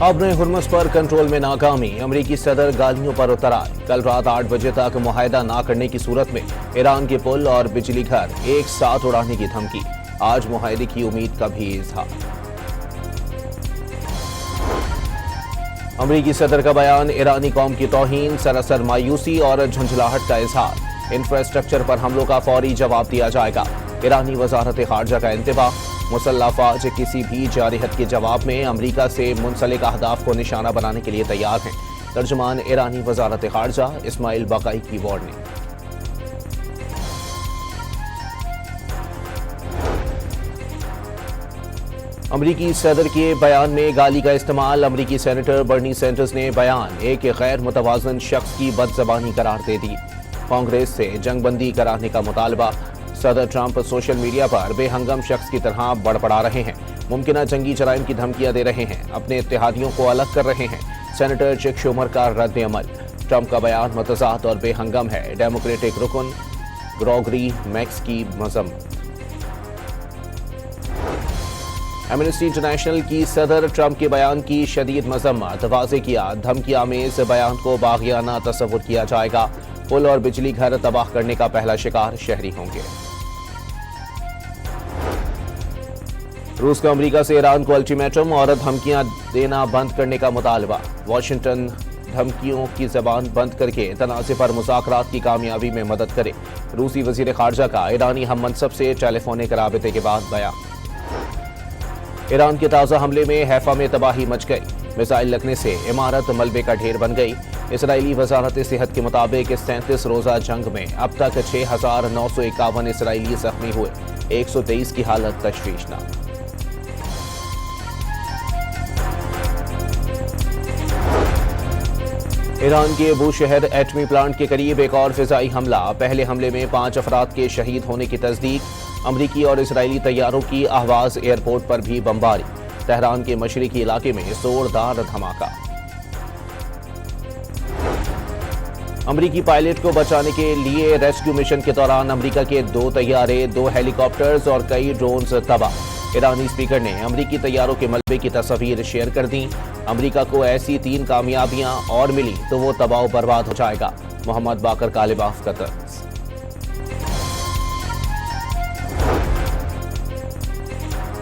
अपने हुर्मुज़ पर कंट्रोल में नाकामी, अमरीकी सदर गालियों पर उतर आए। कल रात 8 बजे तक मुआहदा ना करने की सूरत में ईरान के पुल और बिजली घर एक साथ उड़ाने की धमकी। आज मुआहदे की उम्मीद का भी इजहार। अमरीकी सदर का बयान, ईरानी कौम की तौहीन, सरासर मायूसी और झुंझलाहट का इजहार। इंफ्रास्ट्रक्चर पर हमलों का फौरी जवाब दिया जाएगा। ईरानी वजारत खारजा का इंतबाह। मुसल्लह अफवाज किसी भी जारहत के जवाब में अमरीका से मुंसलिक अहदाफ को निशाना बनाने के लिए तैयार हैं। तर्जुमान ईरानी वजारत खारजा इस्माइल बाकाई की वार्निंग। अमरीकी सदर के बयान में गाली का इस्तेमाल। अमरीकी सेनेटर बर्नी सैंडर्स ने बयान एक गैर मुतवाज़न शख्स की बदज़बानी करार दे दी। कांग्रेस से जंगबंदी कराने का मुतालबा। सदर ट्रंप सोशल मीडिया पर बेहंगम शख्स की तरह बड़बड़ा रहे हैं। मुमकिना जंगी जराइम की धमकियां दे रहे हैं। अपने इत्तेहादियों को अलग कर रहे हैं। सेनेटर चक शूमर का रद्द अमल। ट्रंप का बयान मतज़ाद और बेहंगम है। डेमोक्रेटिक रुकन ग्रेगरी मैक्स की मजम्मत। एमनेस्टी इंटरनेशनल की सदर ट्रंप के बयान की शदीद मजम्मत। वाज़े किया, धमकी आमेज बयान को बाग़ियाना तस्वुर किया जाएगा। पुल और बिजली घर तबाह करने का पहला शिकार शहरी होंगे। रूस का अमेरिका से ईरान को अल्टीमेटम और धमकियां देना बंद करने का मुतालबा। वाशिंगटन धमकियों की जबान बंद करके तनाज़े पर मुज़ाकरात की कामयाबी में मदद करे। रूसी वज़ीर ख़ारजा का ईरानी हम मनसब से टेलीफोनिक राबते के बाद बयान। ईरान के ताज़ा हमले में हैफा में तबाही मच गई। मिसाइल लगने से इमारत मलबे का ढेर बन गई। इसराइली वजारत सेहत के मुताबिक 37 रोज़ा जंग में अब तक 6,951 इसराइली जख्मी हुए। 123 की हालत तशवीशनाक। ईरान के अबू शहर एटमी प्लांट के करीब एक और फिजाई हमला। पहले हमले में 5 अफराद के शहीद होने की तस्दीक। अमरीकी और इसराइली तैयारों की अहवाज एयरपोर्ट पर भी बमबारी। तेहरान के मशरिकी इलाके में जोरदार धमाका। अमरीकी पायलट को बचाने के लिए रेस्क्यू मिशन के दौरान अमरीका के 2 तैयारे, 2 हेलीकॉप्टर्स और कई ड्रोन्स तबाह। ईरानी स्पीकर ने अमरीकी तैयारों के मलबे की तस्वीर शेयर कर दी। अमरीका को ऐसी 3 कामयाबियां और मिली तो वो तबाह बर्बाद हो जाएगा। मोहम्मद बाकर कालिबाफ का तर्ज।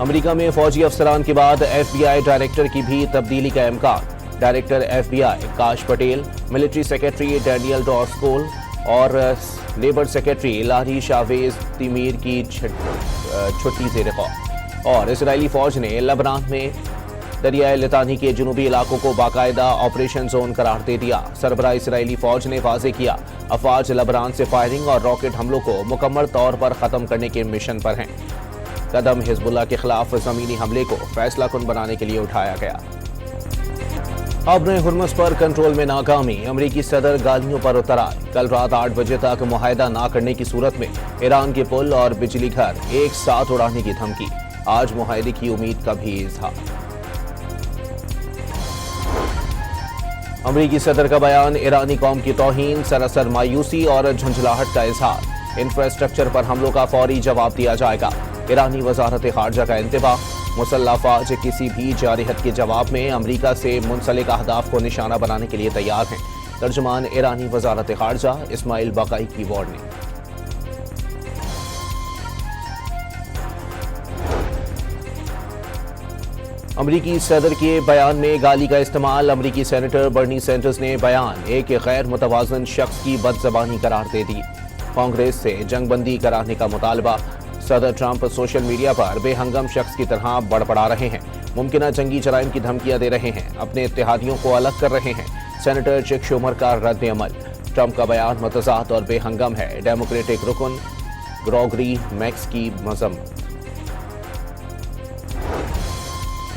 अमरीका में फौजी अफसरान के बाद FBI डायरेक्टर की भी तब्दीली का इम्कान। डायरेक्टर FBI काश पटेल, मिलिट्री सेक्रेटरी डैनियल डॉर्स्कोल और लेबर सेक्रेटरी लारी शावेज तिमीर की छुट्टी से रिकॉर्ड। और इसराइली फौज ने लबनान में दरियाए लितानी के जुनूबी इलाकों को बाकायदा ऑपरेशन जोन करार दे दिया। सरबराह इसराइली फौज ने वाज़े किया, अफवाज लबनान से फायरिंग और रॉकेट हमलों को मुकम्मल तौर पर ख़त्म करने के मिशन पर हैं। कदम हिजबुल्लाह के खिलाफ ज़मीनी हमले को फैसला कुन बनाने के लिए उठाया गया। अपने हुर्मुज़ पर कंट्रोल में नाकामी, अमरीकी सदर गालियों पर उतर आए। कल रात 8 बजे तक मुआहदा ना करने की सूरत में ईरान के पुल और बिजली घर एक साथ उड़ाने की धमकी। आज मुआहदे की उम्मीद का भी इजहार। अमरीकी सदर का बयान, ईरानी कौम की तौहीन, सरासर मायूसी और झुंझलाहट का इजहार। इंफ्रास्ट्रक्चर पर हमलों का फौरी जवाब दिया जाएगा। ईरानी वजारत खारजा का इंतबाह। मुसल्लह अफवाज किसी भी जारहत के जवाब में अमरीका से मुंसलिक अहदाफ को निशाना बनाने के लिए तैयार हैं। तर्जुमान ईरानी वजारत खारजा इस्माइल बाकाई की वार्निंग। अमरीकी सदर के बयान में गाली का इस्तेमाल। अमरीकी सेनेटर बर्नी सैंडर्स ने बयान एक गैर मुतवाज़न शख्स की बदज़बानी करार दे दी। कांग्रेस से जंगबंदी कराने का मुतालबा। सदर ट्रंप सोशल मीडिया पर बेहंगम शख्स की तरह बड़बड़ा रहे हैं। मुमकिना जंगी जराइम की धमकियां दे रहे हैं। अपने इत्तेहादियों को अलग कर रहे हैं। सेनेटर चक शूमर का रद्द अमल। ट्रंप का बयान मतज़ाद और बेहंगम है। डेमोक्रेटिक रुकन ग्रेगरी मैक्स की मजम्मत।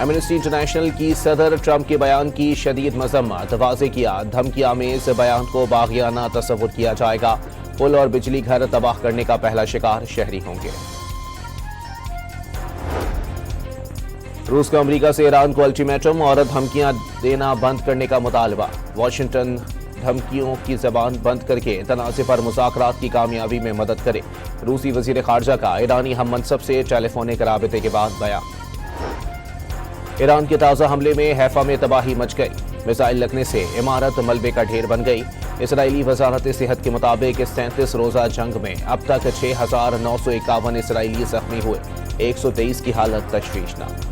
एमनेस्टी इंटरनेशनल की सदर ट्रंप के बयान की शदीद मजम्मत। वाज़े किया, धमकी आमेज बयान को बाग़ियाना तस्वुर किया जाएगा। पुल और बिजली घर तबाह करने का पहला शिकार शहरी होंगे। रूस का अमेरिका से ईरान को अल्टीमेटम और धमकियां देना बंद करने का मुतालबा। वाशिंगटन धमकियों की जबान बंद करके तनाज़े पर मुज़ाकरात की कामयाबी में मदद करे। रूसी वज़ीर ख़ारजा का ईरानी हम मनसब से टेलीफोनिक राबते के बाद बयान। ایران کے تازہ حملے میں حیفا میں تباہی مچ گئی، میزائل لگنے سے عمارت ملبے کا ڈھیر بن گئی۔ اسرائیلی وزارت صحت کے مطابق 37 روزہ جنگ میں اب تک 6,951 اسرائیلی زخمی ہوئے، 123 کی حالت تشویشناک۔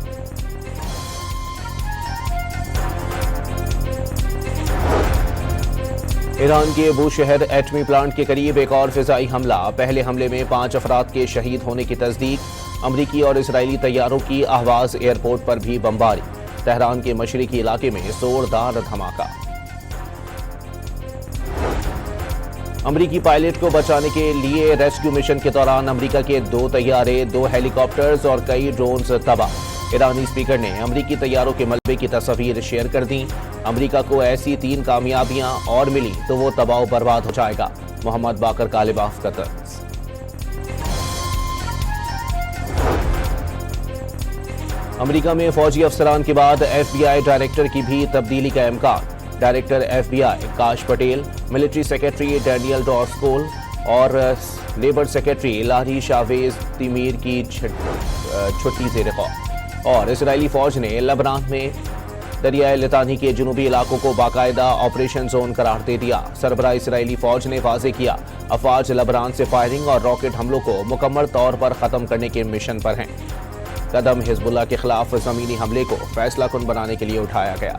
ایران کے ابو شہر ایٹمی پلانٹ کے قریب ایک اور فضائی حملہ، پہلے حملے میں 5 افراد کے شہید ہونے کی تصدیق۔ امریکی اور اسرائیلی طیاروں کی اہواز ایئرپورٹ پر بھی بمباری، تہران کے مشرقی علاقے میں زوردار دھماکہ۔ امریکی پائلٹ کو بچانے کے لیے ریسکیو مشن کے دوران امریکہ کے 2 طیارے، 2 ہیلی کاپٹرز اور کئی ڈرونز تباہ۔ ایرانی اسپیکر نے امریکی طیاروں کے ملبے کی تصاویر شیئر کر دیں۔ امریکہ کو ایسی 3 کامیابیاں اور ملی تو وہ تباہ و برباد ہو جائے گا، محمد باقر کالباف کا طرز۔ امریکہ میں فوجی افسران کے بعد ایف بی آئی ڈائریکٹر کی بھی تبدیلی کا امکان۔ ڈائریکٹر ایف بی آئی کاش پٹیل، ملٹری سیکرٹری ڈینیل ڈورسکول اور لیبر سیکرٹری لاری شاویز تیمیر کی چھٹی زیر غور۔ اور اسرائیلی فوج نے لبنان میں دریائے لطانی کے جنوبی علاقوں کو باقاعدہ آپریشن زون قرار دے دیا۔ سربراہ اسرائیلی فوج نے واضح کیا، افواج لبنان سے فائرنگ اور راکٹ حملوں کو مکمل طور پر ختم کرنے کے مشن پر ہیں۔ قدم حزب اللہ کے خلاف زمینی حملے کو فیصلہ کن بنانے کے لیے اٹھایا گیا۔